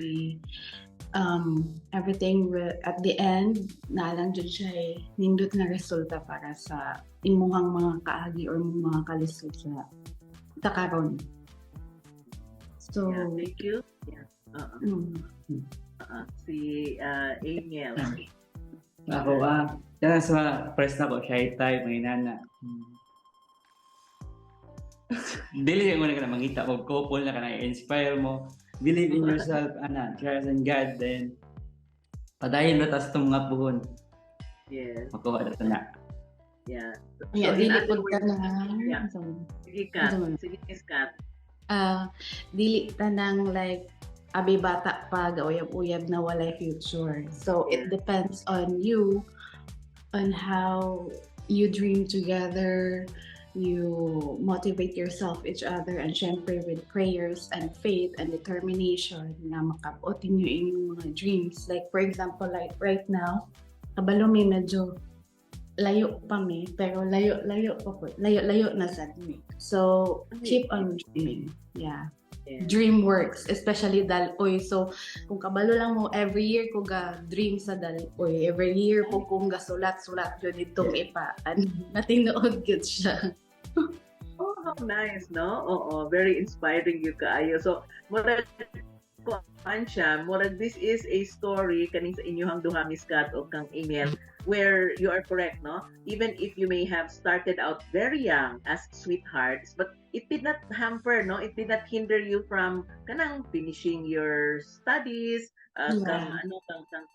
at the end nalang jud siya nindot na resulta para sa imuhang mga kaagi or mga kalisod sa takaron. So Yeah, thank you. Yeah. Si Amiel. Ako yan sa press na ko, shy type, may nana. Dili mo na ka na mangita mo, couple na ka na i-inspire mo. Believe in yourself, trust in God, then padayon na tas itong mga puhon. Yes. Makuha na ito na. Yeah. yeah, in dili other pud ka words, na. yeah. Sige, Kat. Sige, Miss Kat. Dili tanang like abi bata pa gauyab-uyab na walay future. So it depends on you, on how you dream together, you motivate yourself, each other, and syempre with prayers and faith and determination na makabutin nyo inyong mga dreams. Like for example, like right now, kabalo may medyo layo pa mi, pero layo na sa mi. So keep on dreaming. Yeah. Dream works, especially Dal-uy. So kung kabalo lang mo, every year ko ga dream sa Dal-uy. Every year ko kung ga sulat yun itong ipaan. Natinood yun siya. Oh, how nice, no? Oo, very inspiring you kaayo. So, murag ko siya, murag this is a story kaning sa inyong duha, Miss Kat o kang Amiel, where you are correct, no? Even if you may have started out very young as sweethearts, but it did not hamper, no? It did not hinder you from kanang finishing your studies. Kang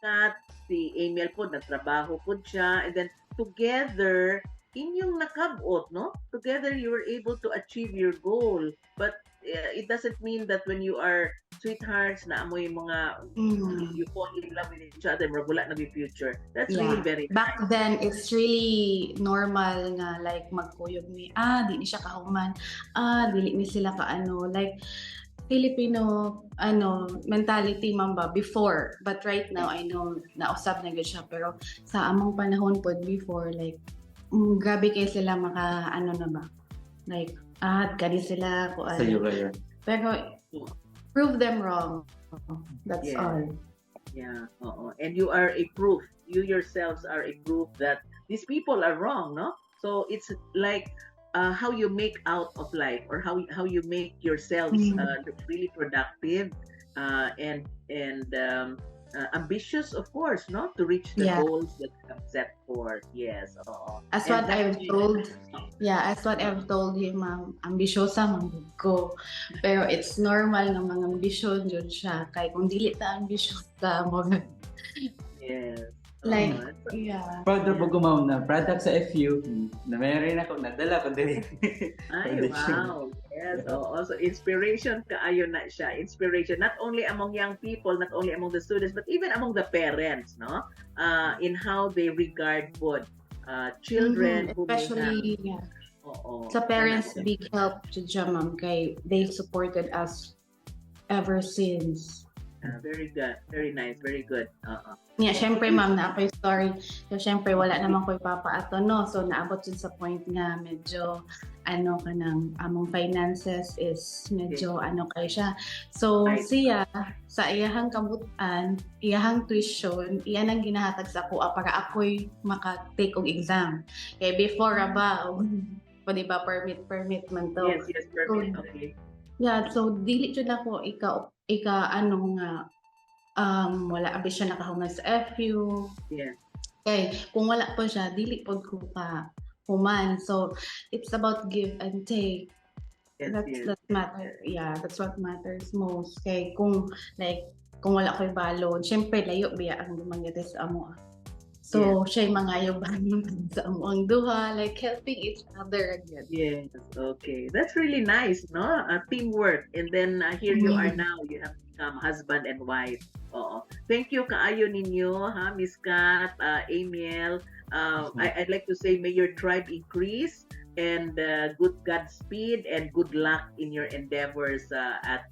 Kat, si Amiel po nagtrabaho po siya, and then together inyong nakabot, no? Together you were able to achieve your goal. But it doesn't mean that when you are sweethearts na amoy mga you fall in love with each other, wala na yung future. That's really very back nice. then it's really normal nga like magkuyog ni di ni siya kahuman, dili ni sila like Filipino mentality man ba before, but right now I know nausab na gud siya, pero sa among panahon pod before, like grabe kay sila maka na ba, like kani sila ko pero prove them wrong. That's all. Yeah. And you are a proof. You yourselves are a proof that these people are wrong, no? So it's like how you make out of life, or how you make yourselves really productive and ambitious, of course, no, to reach the goals that you have set forth. Yes. As what I've told you, ma'am, ambisyosa man ko. Pero it's normal na mga ambisyon jud siya, kay kung dili ta ambisyosa mo. Yes. Like, Proud na po ma'am na product sa FU na mayroon ako nadala ko din. Ay, wow. Yes. So inspiration kaayo na siya. Inspiration not only among young people, not only among the students, but even among the parents, no? In how they regard food. Children especially sa parents, big help to ma'am, kay they supported us ever since. Very good. Very nice. Very good. Yeah, syempre ma'am na ako'y story. So syempre wala naman ko'y papaato no. So naabot yun sa point nga medyo ano kanang among finances is medyo ano kay siya. So Right. siya sa iyahang kabutan, iyahang tuition, iyan ang ginahatag sa ako para ako'y maka-take og exam. Kaya before ba o di ba permit man to. Yes, perfect. Okay. Yeah, so dili jud ako ika ano nga wala abi siya nakahungan sa FU. Yeah. Okay, kung wala po siya, dili po ko pa human. So, it's about give and take. Yes, yes. That matter. Yeah, that's what matters most. Okay, kung wala ko'y balod, syempre layo biya ang Dumaguete sa amo. So, siya'y mangayo ba sa amo ang duha, like helping each other again. Yes, okay. That's really nice, no? Teamwork. And then here you are now. You have become husband and wife. Oo. Thank you kaayo ninyo, ha, Miss Kat, Amiel. I'd like to say may your tribe increase and good Godspeed and good luck in your endeavors at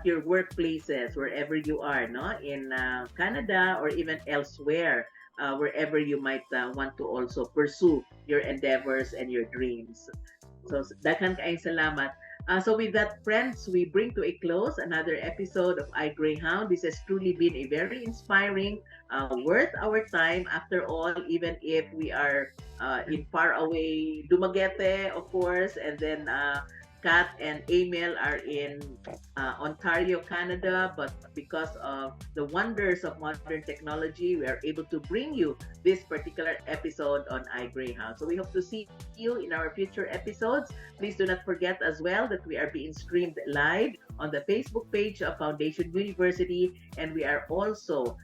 your workplaces, wherever you are, no, in Canada or even elsewhere, wherever you might want to also pursue your endeavors and your dreams. So daghan kaayong salamat. So with that, friends, we bring to a close another episode of iGreyhound. This has truly been a very inspiring, worth our time. After all, even if we are in far away Dumaguete, of course, and then Kat and Amiel are in Ontario, Canada, but because of the wonders of modern technology, we are able to bring you this particular episode on iGreyhound. So we hope to see you in our future episodes. Please do not forget as well that we are being streamed live on the Facebook page of Foundation University, and we are also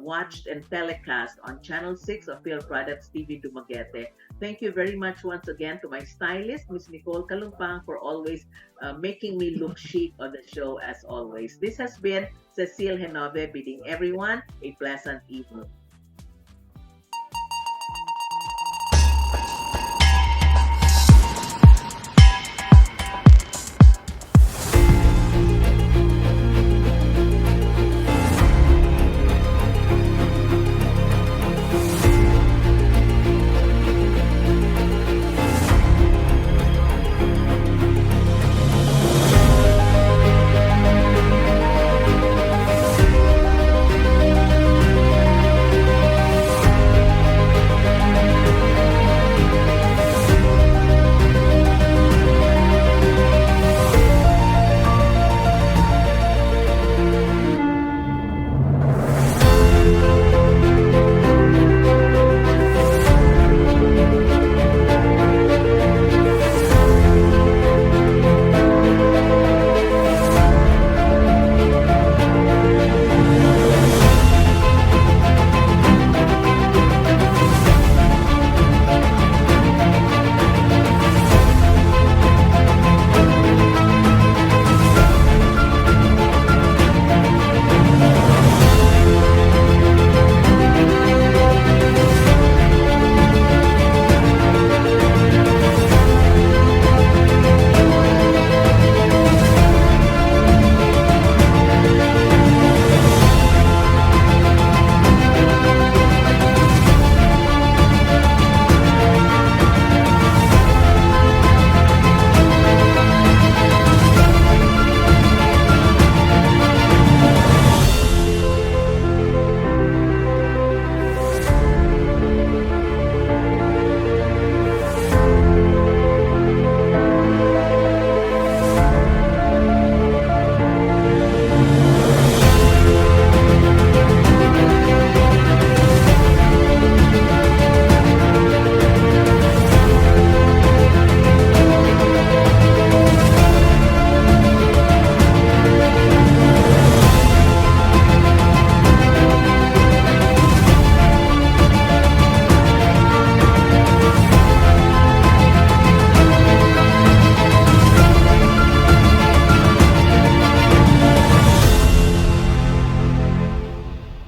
watched and telecast on Channel 6 of Filproducts TV-Dumaguete. Thank you very much once again to my stylist, Ms. Nicole Kalumpang, for always making me look chic on the show as always. This has been Cecile Henove bidding everyone a pleasant evening.